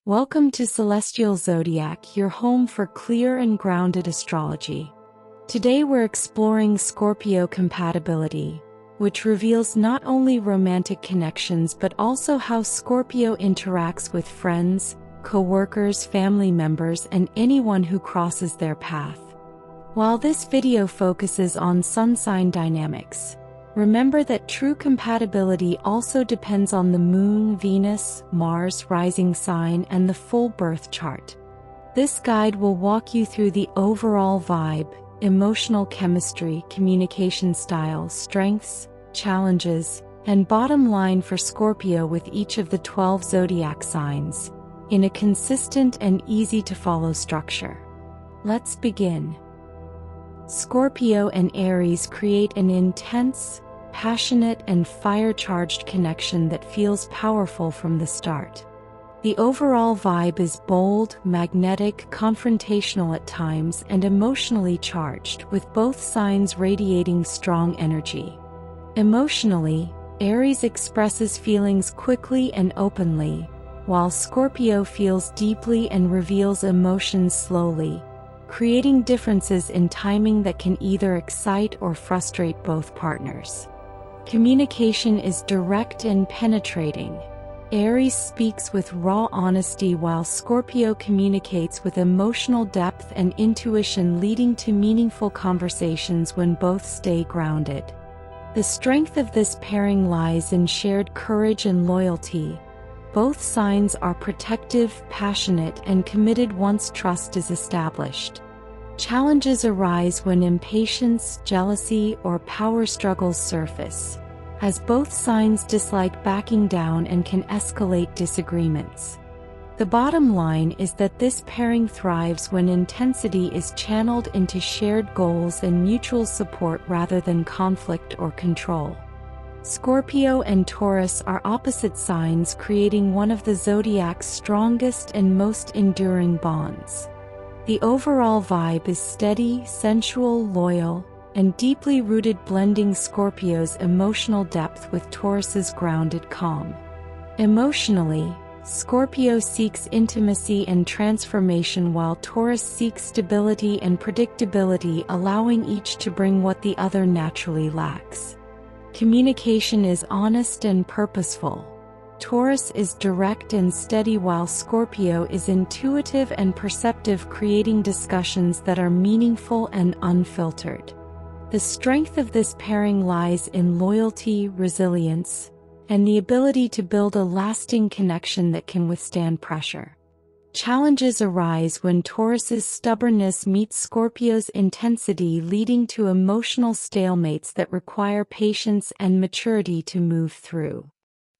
Welcome to Celestial Zodiac, your home for clear and grounded astrology. Today we're exploring Scorpio Compatibility, which reveals not only romantic connections but also how Scorpio interacts with friends, coworkers, family members, and anyone who crosses their path. While this video focuses on sun sign dynamics, remember that true compatibility also depends on the Moon, Venus, Mars, rising sign, and the full birth chart. This guide will walk you through the overall vibe, emotional chemistry, communication style, strengths, challenges, and bottom line for Scorpio with each of the 12 zodiac signs, in a consistent and easy-to-follow structure. Let's begin. Scorpio and Aries create an intense, passionate, and fire-charged connection that feels powerful from the start. The overall vibe is bold, magnetic, confrontational at times, and emotionally charged, with both signs radiating strong energy. Emotionally, Aries expresses feelings quickly and openly, while Scorpio feels deeply and reveals emotions slowly, creating differences in timing that can either excite or frustrate both partners. Communication is direct and penetrating. Aries speaks with raw honesty while Scorpio communicates with emotional depth and intuition, leading to meaningful conversations when both stay grounded. The strength of this pairing lies in shared courage and loyalty. Both signs are protective, passionate, and committed once trust is established. Challenges arise when impatience, jealousy, or power struggles surface, as both signs dislike backing down and can escalate disagreements. The bottom line is that this pairing thrives when intensity is channeled into shared goals and mutual support rather than conflict or control. Scorpio and Taurus are opposite signs, creating one of the zodiac's strongest and most enduring bonds. The overall vibe is steady, sensual, loyal, and deeply rooted, blending Scorpio's emotional depth with Taurus's grounded calm. Emotionally, Scorpio seeks intimacy and transformation while Taurus seeks stability and predictability, allowing each to bring what the other naturally lacks. Communication is honest and purposeful. Taurus is direct and steady while Scorpio is intuitive and perceptive, creating discussions that are meaningful and unfiltered. The strength of this pairing lies in loyalty, resilience, and the ability to build a lasting connection that can withstand pressure. Challenges arise when Taurus's stubbornness meets Scorpio's intensity, leading to emotional stalemates that require patience and maturity to move through.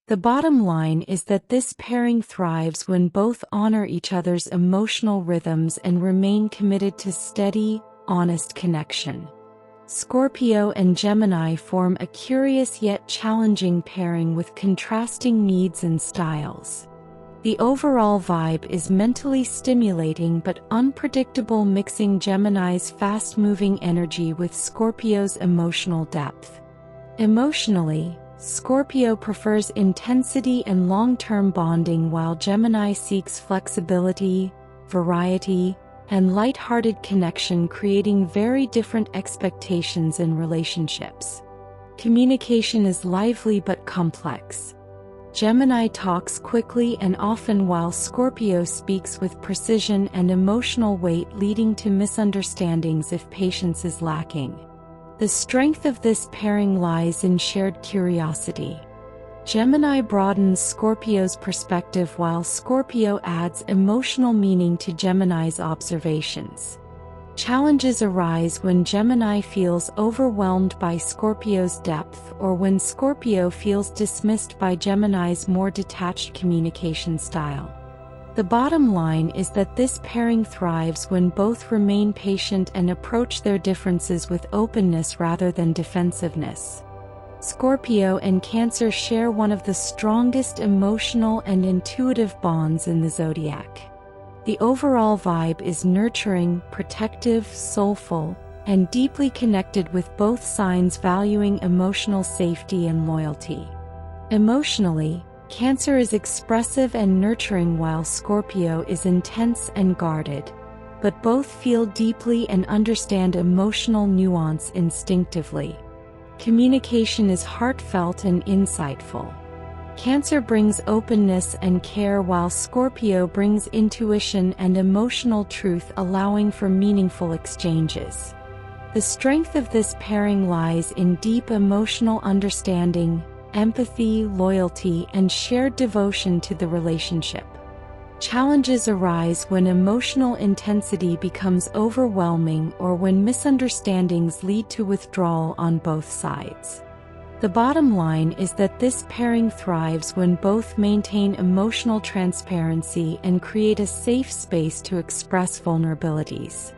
The bottom line is that this pairing thrives when both honor each other's emotional rhythms and remain committed to steady, honest connection. Scorpio and Gemini form a curious yet challenging pairing with contrasting needs and styles. The overall vibe is mentally stimulating but unpredictable, mixing Gemini's fast-moving energy with Scorpio's emotional depth. Emotionally, Scorpio prefers intensity and long-term bonding while Gemini seeks flexibility, variety, and light-hearted connection, creating very different expectations in relationships. Communication is lively but complex. Gemini talks quickly and often while Scorpio speaks with precision and emotional weight, leading to misunderstandings if patience is lacking. The strength of this pairing lies in shared curiosity. Gemini broadens Scorpio's perspective while Scorpio adds emotional meaning to Gemini's observations. Challenges arise when Gemini feels overwhelmed by Scorpio's depth or when Scorpio feels dismissed by Gemini's more detached communication style. The bottom line is that this pairing thrives when both remain patient and approach their differences with openness rather than defensiveness. Scorpio and Cancer share one of the strongest emotional and intuitive bonds in the zodiac. The overall vibe is nurturing, protective, soulful, and deeply connected, with both signs valuing emotional safety and loyalty. Emotionally, Cancer is expressive and nurturing while Scorpio is intense and guarded, but both feel deeply and understand emotional nuance instinctively. Communication is heartfelt and insightful. Cancer brings openness and care while Scorpio brings intuition and emotional truth, allowing for meaningful exchanges. The strength of this pairing lies in deep emotional understanding, empathy, loyalty, and shared devotion to the relationship. Challenges arise when emotional intensity becomes overwhelming or when misunderstandings lead to withdrawal on both sides. The bottom line is that this pairing thrives when both maintain emotional transparency and create a safe space to express vulnerabilities.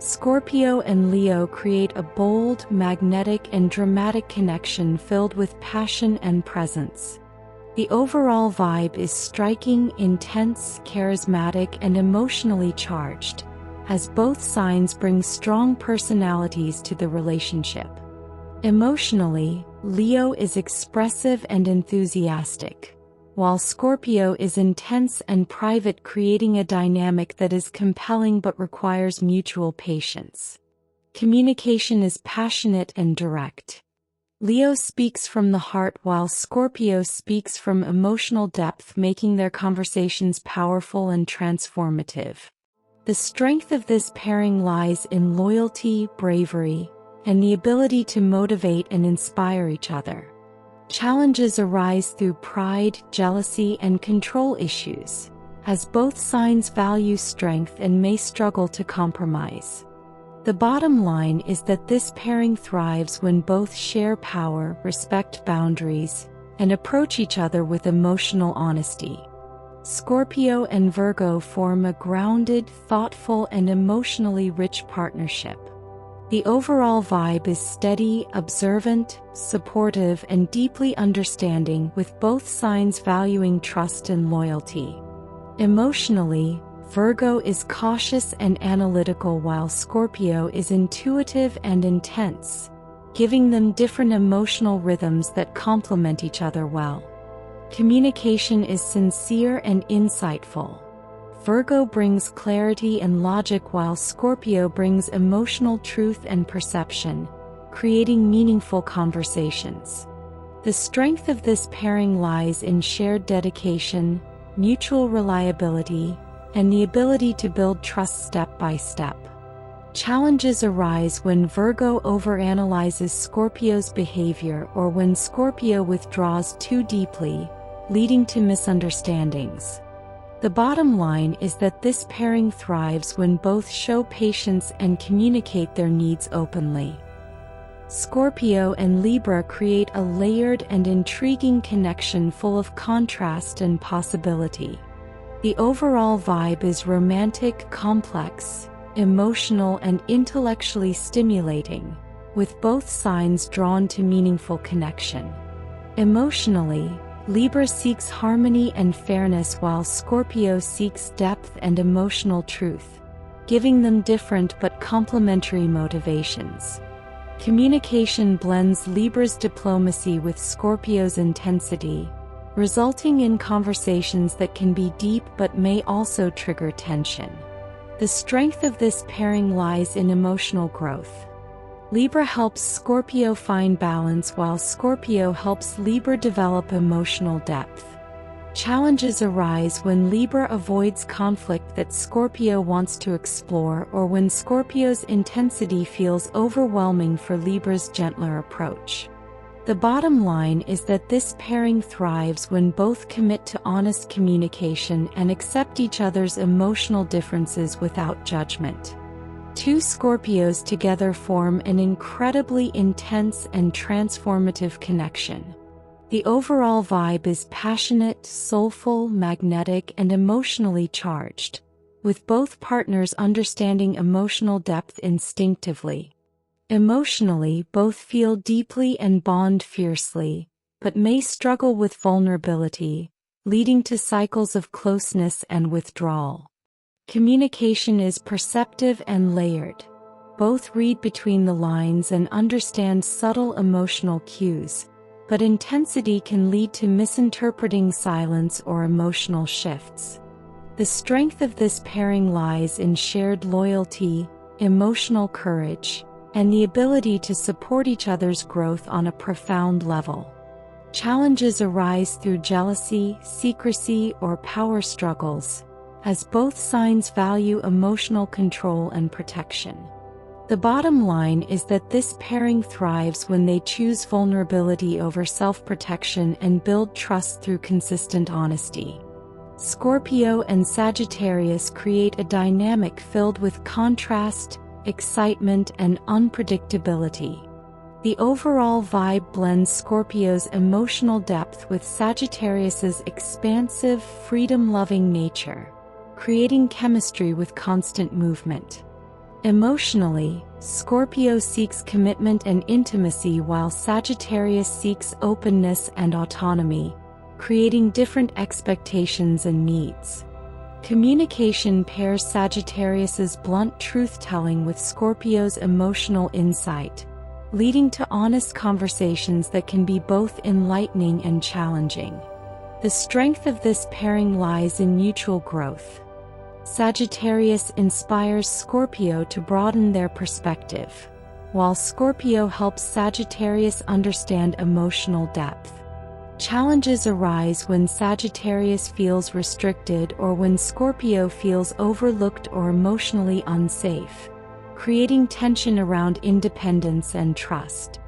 Scorpio and Leo create a bold, magnetic, and dramatic connection filled with passion and presence. The overall vibe is striking, intense, charismatic, and emotionally charged, as both signs bring strong personalities to the relationship. Emotionally, Leo is expressive and enthusiastic, while Scorpio is intense and private, creating a dynamic that is compelling but requires mutual patience. Communication is passionate and direct. Leo speaks from the heart while Scorpio speaks from emotional depth, making their conversations powerful and transformative. The strength of this pairing lies in loyalty, bravery, and the ability to motivate and inspire each other. Challenges arise through pride, jealousy, and control issues, as both signs value strength and may struggle to compromise. The bottom line is that this pairing thrives when both share power, respect boundaries, and approach each other with emotional honesty. Scorpio and Virgo form a grounded, thoughtful, and emotionally rich partnership. The overall vibe is steady, observant, supportive, and deeply understanding, with both signs valuing trust and loyalty. Emotionally, Virgo is cautious and analytical while Scorpio is intuitive and intense, giving them different emotional rhythms that complement each other well. Communication is sincere and insightful. Virgo brings clarity and logic while Scorpio brings emotional truth and perception, creating meaningful conversations. The strength of this pairing lies in shared dedication, mutual reliability, and the ability to build trust step by step. Challenges arise when Virgo overanalyzes Scorpio's behavior or when Scorpio withdraws too deeply, leading to misunderstandings. The bottom line is that this pairing thrives when both show patience and communicate their needs openly. Scorpio and Libra create a layered and intriguing connection full of contrast and possibility. The overall vibe is romantic, complex, emotional, and intellectually stimulating, with both signs drawn to meaningful connection. Emotionally, Libra seeks harmony and fairness while Scorpio seeks depth and emotional truth, giving them different but complementary motivations. Communication blends Libra's diplomacy with Scorpio's intensity, resulting in conversations that can be deep but may also trigger tension. The strength of this pairing lies in emotional growth. Libra helps Scorpio find balance while Scorpio helps Libra develop emotional depth. Challenges arise when Libra avoids conflict that Scorpio wants to explore or when Scorpio's intensity feels overwhelming for Libra's gentler approach. The bottom line is that this pairing thrives when both commit to honest communication and accept each other's emotional differences without judgment. Two Scorpios together form an incredibly intense and transformative connection. The overall vibe is passionate, soulful, magnetic, and emotionally charged, with both partners understanding emotional depth instinctively. Emotionally, both feel deeply and bond fiercely, but may struggle with vulnerability, leading to cycles of closeness and withdrawal. Communication is perceptive and layered. Both read between the lines and understand subtle emotional cues, but intensity can lead to misinterpreting silence or emotional shifts. The strength of this pairing lies in shared loyalty, emotional courage, and the ability to support each other's growth on a profound level. Challenges arise through jealousy, secrecy, or power struggles, as both signs value emotional control and protection. The bottom line is that this pairing thrives when they choose vulnerability over self-protection and build trust through consistent honesty. Scorpio and Sagittarius create a dynamic filled with contrast, excitement, and unpredictability. The overall vibe blends Scorpio's emotional depth with Sagittarius's expansive, freedom-loving nature, creating chemistry with constant movement. Emotionally, Scorpio seeks commitment and intimacy while Sagittarius seeks openness and autonomy, creating different expectations and needs. Communication pairs Sagittarius's blunt truth-telling with Scorpio's emotional insight, leading to honest conversations that can be both enlightening and challenging. The strength of this pairing lies in mutual growth. Sagittarius inspires Scorpio to broaden their perspective, while Scorpio helps Sagittarius understand emotional depth. Challenges arise when Sagittarius feels restricted or when Scorpio feels overlooked or emotionally unsafe, creating tension around independence and trust.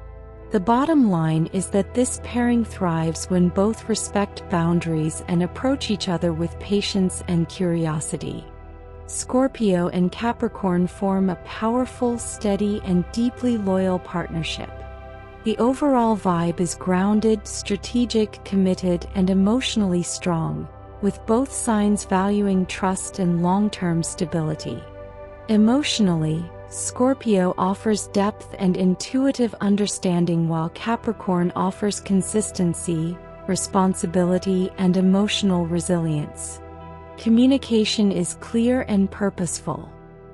The bottom line is that this pairing thrives when both respect boundaries and approach each other with patience and curiosity. Scorpio and Capricorn form a powerful, steady, and deeply loyal partnership. The overall vibe is grounded, strategic, committed, and emotionally strong, with both signs valuing trust and long-term stability. Emotionally, Scorpio offers depth and intuitive understanding while Capricorn offers consistency, responsibility, and emotional resilience. Communication is clear and purposeful.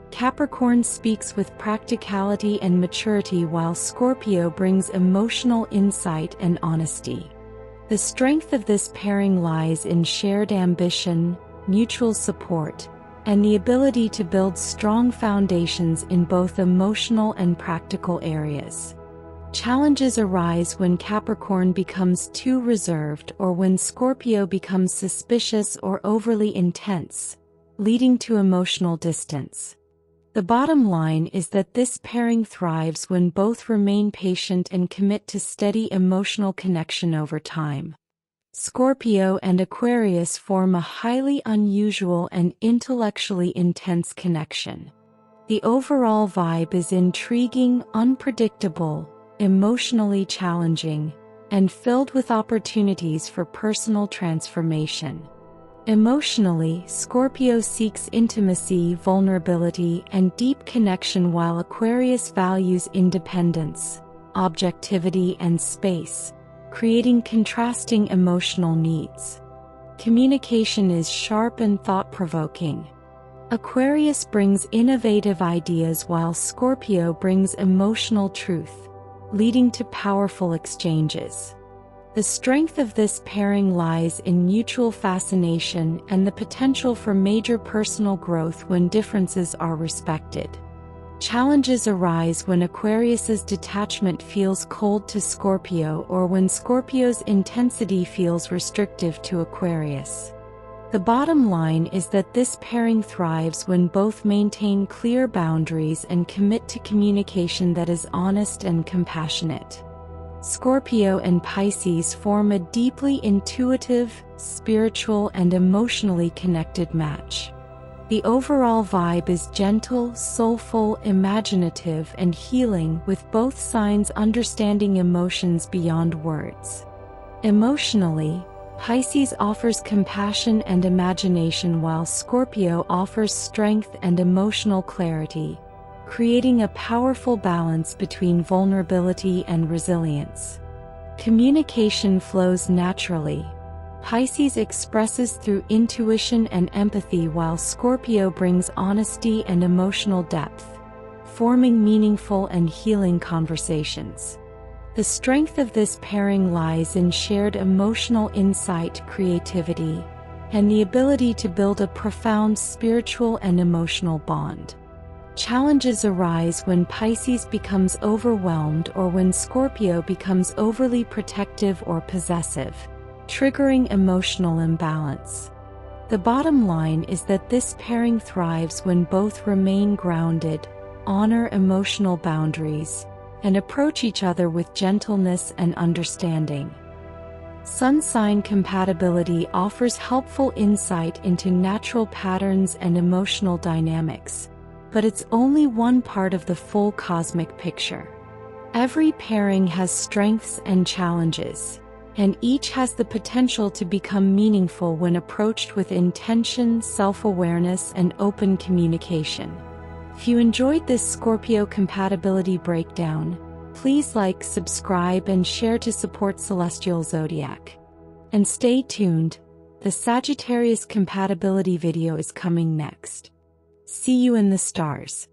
Capricorn speaks with practicality and maturity while Scorpio brings emotional insight and honesty. The strength of this pairing lies in shared ambition, mutual support, and the ability to build strong foundations in both emotional and practical areas. Challenges arise when Capricorn becomes too reserved or when Scorpio becomes suspicious or overly intense, leading to emotional distance. The bottom line is that this pairing thrives when both remain patient and commit to steady emotional connection over time. Scorpio and Aquarius form a highly unusual and intellectually intense connection. The overall vibe is intriguing, unpredictable, emotionally challenging, and filled with opportunities for personal transformation. Emotionally, Scorpio seeks intimacy, vulnerability, and deep connection while Aquarius values independence, objectivity, and space, creating contrasting emotional needs. Communication is sharp and thought-provoking. Aquarius brings innovative ideas while Scorpio brings emotional truth, leading to powerful exchanges. The strength of this pairing lies in mutual fascination and the potential for major personal growth when differences are respected. Challenges arise when Aquarius's detachment feels cold to Scorpio or when Scorpio's intensity feels restrictive to Aquarius. The bottom line is that this pairing thrives when both maintain clear boundaries and commit to communication that is honest and compassionate. Scorpio and Pisces form a deeply intuitive, spiritual, and emotionally connected match. The overall vibe is gentle, soulful, imaginative, and healing, with both signs understanding emotions beyond words. Emotionally, Pisces offers compassion and imagination while Scorpio offers strength and emotional clarity, creating a powerful balance between vulnerability and resilience. Communication flows naturally. Pisces expresses through intuition and empathy while Scorpio brings honesty and emotional depth, forming meaningful and healing conversations. The strength of this pairing lies in shared emotional insight, creativity, and the ability to build a profound spiritual and emotional bond. Challenges arise when Pisces becomes overwhelmed or when Scorpio becomes overly protective or possessive, triggering emotional imbalance. The bottom line is that this pairing thrives when both remain grounded, honor emotional boundaries, and approach each other with gentleness and understanding. Sun sign compatibility offers helpful insight into natural patterns and emotional dynamics, but it's only one part of the full cosmic picture. Every pairing has strengths and challenges, and each has the potential to become meaningful when approached with intention, self-awareness, and open communication. If you enjoyed this Scorpio compatibility breakdown, please like, subscribe, and share to support Celestial Zodiac. And stay tuned, the Sagittarius compatibility video is coming next. See you in the stars.